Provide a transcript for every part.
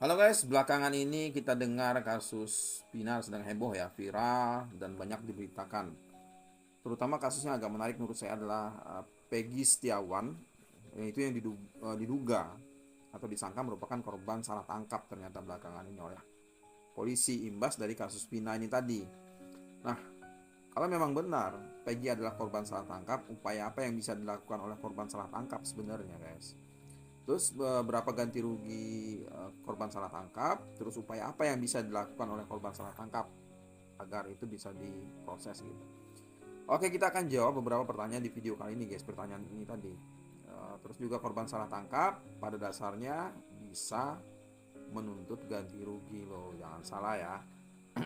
Halo guys, belakangan ini kita dengar kasus Vina sedang heboh ya, viral dan banyak diberitakan. Terutama kasusnya agak menarik menurut saya adalah Peggy Setiawan, itu yang diduga atau disangka merupakan korban salah tangkap ternyata belakangan ini oleh polisi imbas dari kasus Vina ini tadi. Nah, kalau memang benar Peggy adalah korban salah tangkap, upaya apa yang bisa dilakukan oleh korban salah tangkap sebenarnya guys? Terus berapa ganti rugi korban salah tangkap, terus upaya apa yang bisa dilakukan oleh korban salah tangkap agar itu bisa diproses gitu. Oke, kita akan jawab beberapa pertanyaan di video kali ini guys, pertanyaan ini tadi. Terus juga korban salah tangkap pada dasarnya bisa menuntut ganti rugi loh, jangan salah ya.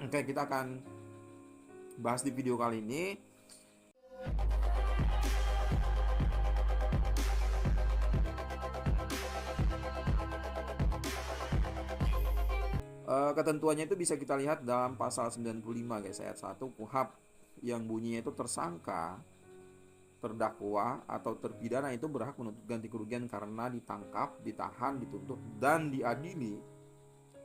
Oke, kita akan bahas di video kali ini. Ketentuannya itu bisa kita lihat dalam pasal 95 guys, ayat 1 KUHP, yang bunyinya itu tersangka, terdakwa atau terpidana itu berhak menuntut ganti kerugian karena ditangkap, ditahan, dituntut dan diadili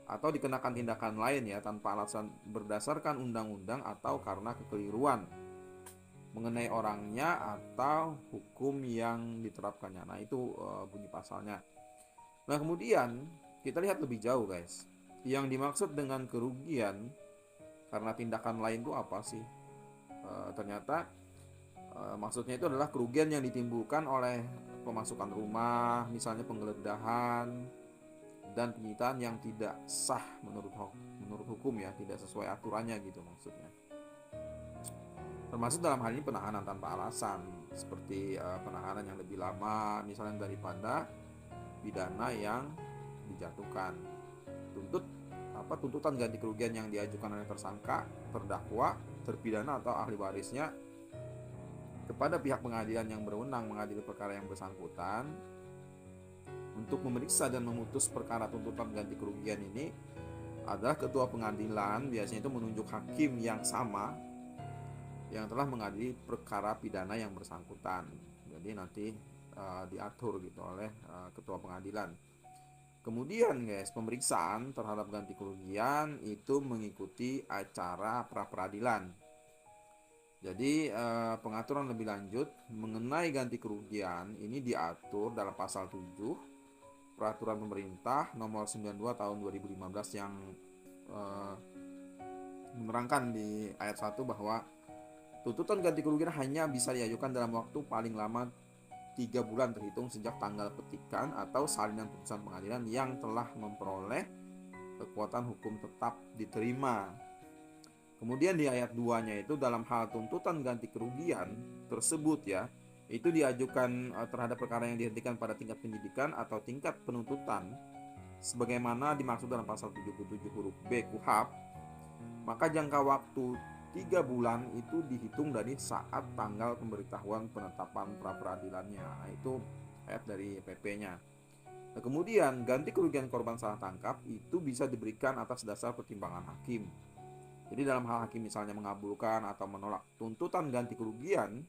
atau dikenakan tindakan lain ya tanpa alasan berdasarkan undang-undang atau karena kekeliruan mengenai orangnya atau hukum yang diterapkannya. Nah, itu bunyi pasalnya. Nah, kemudian kita lihat lebih jauh guys. Yang dimaksud dengan kerugian karena tindakan lain itu apa sih? Ternyata maksudnya itu adalah kerugian yang ditimbulkan oleh pemasukan rumah, misalnya penggeledahan dan penyitaan yang tidak sah menurut hukum ya, tidak sesuai aturannya gitu maksudnya. Termasuk dalam hal ini penahanan tanpa alasan, seperti penahanan yang lebih lama misalnya daripada pidana yang dijatuhkan. Tuntut tuntutan ganti kerugian yang diajukan oleh tersangka, terdakwa, terpidana atau ahli warisnya kepada pihak pengadilan yang berwenang mengadili perkara yang bersangkutan untuk memeriksa dan memutus perkara tuntutan ganti kerugian ini adalah ketua pengadilan, biasanya itu menunjuk hakim yang sama yang telah mengadili perkara pidana yang bersangkutan. Jadi nanti diatur gitu oleh ketua pengadilan. Kemudian guys, pemeriksaan terhadap ganti kerugian itu mengikuti acara pra peradilan. Jadi pengaturan lebih lanjut mengenai ganti kerugian ini diatur dalam pasal 7 Peraturan Pemerintah Nomor 92 Tahun 2015 yang eh, menerangkan di ayat 1 bahwa tuntutan ganti kerugian hanya bisa diajukan dalam waktu paling lama 3 bulan terhitung sejak tanggal petikan atau salinan putusan pengadilan yang telah memperoleh kekuatan hukum tetap diterima. Kemudian di ayat 2-nya itu dalam hal tuntutan ganti kerugian tersebut ya, itu diajukan terhadap perkara yang dihentikan pada tingkat penyidikan atau tingkat penuntutan sebagaimana dimaksud dalam pasal 77 huruf B KUHP, maka jangka waktu 3 bulan itu dihitung dari saat tanggal pemberitahuan penetapan pra peradilannya. Nah, itu ayat dari PP-nya. Nah, kemudian ganti kerugian korban salah tangkap itu bisa diberikan atas dasar pertimbangan hakim. Jadi dalam hal hakim misalnya mengabulkan atau menolak tuntutan ganti kerugian,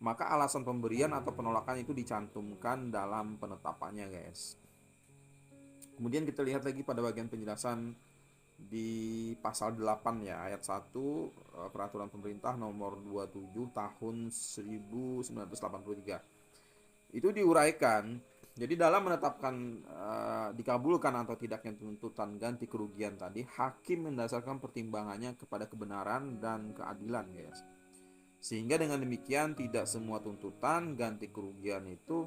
maka alasan pemberian atau penolakan itu dicantumkan dalam penetapannya guys. Kemudian kita lihat lagi pada bagian penjelasan di pasal 8 ya, ayat 1 Peraturan Pemerintah Nomor 27 Tahun 1983. Itu diuraikan. Jadi dalam menetapkan dikabulkan atau tidaknya tuntutan ganti kerugian tadi, hakim mendasarkan pertimbangannya kepada kebenaran dan keadilan, guys. Sehingga dengan demikian tidak semua tuntutan ganti kerugian itu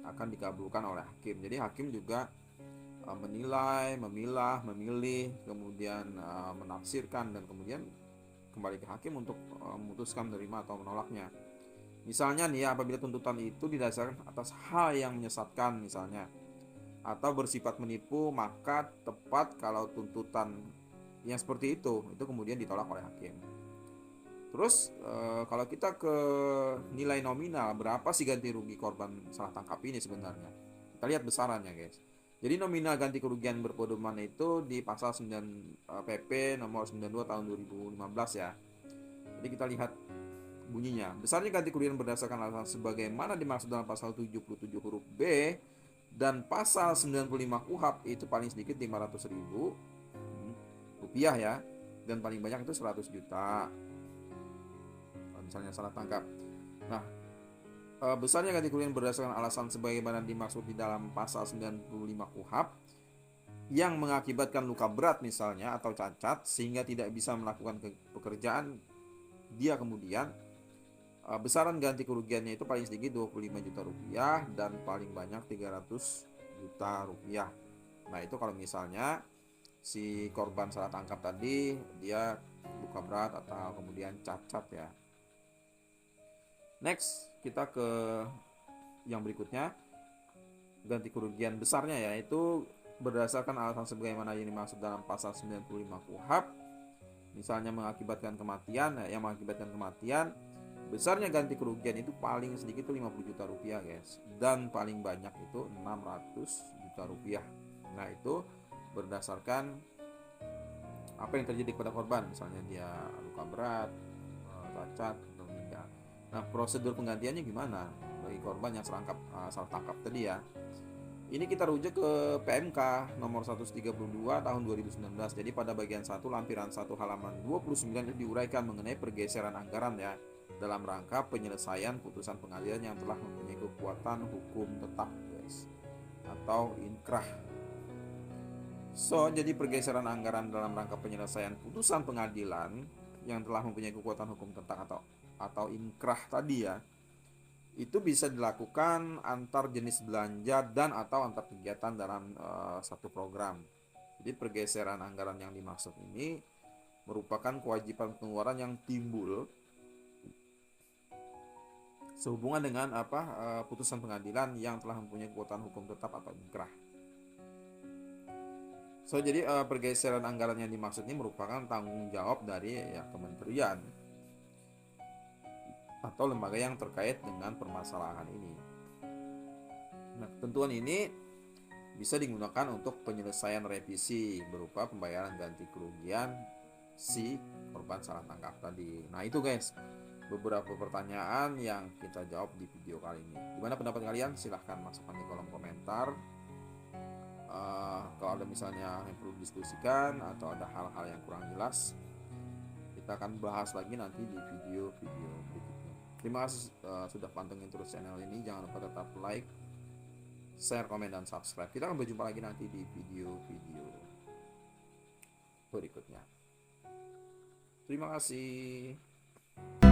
akan dikabulkan oleh hakim. Jadi hakim juga menilai, memilah, memilih, kemudian menafsirkan dan kemudian kembali ke hakim untuk memutuskan menerima atau menolaknya. Misalnya nih ya, apabila tuntutan itu didasarkan atas hal yang menyesatkan misalnya atau bersifat menipu, maka tepat kalau tuntutan yang seperti itu kemudian ditolak oleh hakim. Terus kalau kita ke nilai nominal, berapa sih ganti rugi korban salah tangkap ini sebenarnya? Kita lihat besarannya guys. Jadi nominal ganti kerugian berpedoman itu di pasal 9 PP nomor 92 tahun 2015 ya. Jadi kita lihat bunyinya. Besarnya ganti kerugian berdasarkan alasan sebagaimana dimaksud dalam pasal 77 huruf B Dan pasal 95 KUHP itu paling sedikit 500.000 rupiah ya, dan paling banyak itu 100 juta kalau misalnya salah tangkap. Nah, besarnya ganti kerugian berdasarkan alasan sebagaimana dimaksud di dalam pasal 95 KUHP yang mengakibatkan luka berat misalnya atau cacat sehingga tidak bisa melakukan pekerjaan, dia kemudian besaran ganti kerugiannya itu paling sedikit 25 juta rupiah dan paling banyak 300 juta rupiah. Nah, itu kalau misalnya si korban salah tangkap tadi dia luka berat atau kemudian cacat ya. Next, kita ke yang berikutnya, ganti kerugian besarnya, yaitu berdasarkan alasan sebagaimana yang dimaksud dalam pasal 95 KUHP. Misalnya mengakibatkan kematian, yang mengakibatkan kematian, besarnya ganti kerugian itu paling sedikit itu 50 juta rupiah guys, dan paling banyak itu 600 juta rupiah. Nah, itu berdasarkan apa yang terjadi kepada korban, misalnya dia luka berat, cacat, atau meninggal. Nah, prosedur penggantiannya gimana bagi korban yang salah tangkap tadi ya? Ini kita rujuk ke PMK nomor 132 tahun 2019. Jadi pada bagian 1 lampiran 1 halaman 29 itu diuraikan mengenai pergeseran anggaran ya, dalam rangka penyelesaian putusan pengadilan yang telah mempunyai kekuatan hukum tetap guys, atau inkrah. Jadi pergeseran anggaran dalam rangka penyelesaian putusan pengadilan yang telah mempunyai kekuatan hukum tetap atau inkrah tadi ya, itu bisa dilakukan antar jenis belanja dan atau antar kegiatan dalam satu program. Jadi pergeseran anggaran yang dimaksud ini merupakan kewajiban pengeluaran yang timbul sehubungan dengan putusan pengadilan yang telah mempunyai kekuatan hukum tetap atau inkrah. Jadi pergeseran anggaran yang dimaksud ini merupakan tanggung jawab dari kementerian atau lembaga yang terkait dengan permasalahan ini. Nah, ketentuan ini bisa digunakan untuk penyelesaian revisi berupa pembayaran ganti kerugian si korban salah tangkap tadi. Nah, itu guys, beberapa pertanyaan yang kita jawab di video kali ini. Gimana pendapat kalian? Silahkan masukkan di kolom komentar. Kalau ada misalnya yang perlu diskusikan atau ada hal-hal yang kurang jelas, kita akan bahas lagi nanti di video-video berikutnya. Terima kasih sudah pantengin terus channel ini. Jangan lupa tetap like, share, komen, dan subscribe. Kita akan berjumpa lagi nanti di video-video berikutnya. Terima kasih.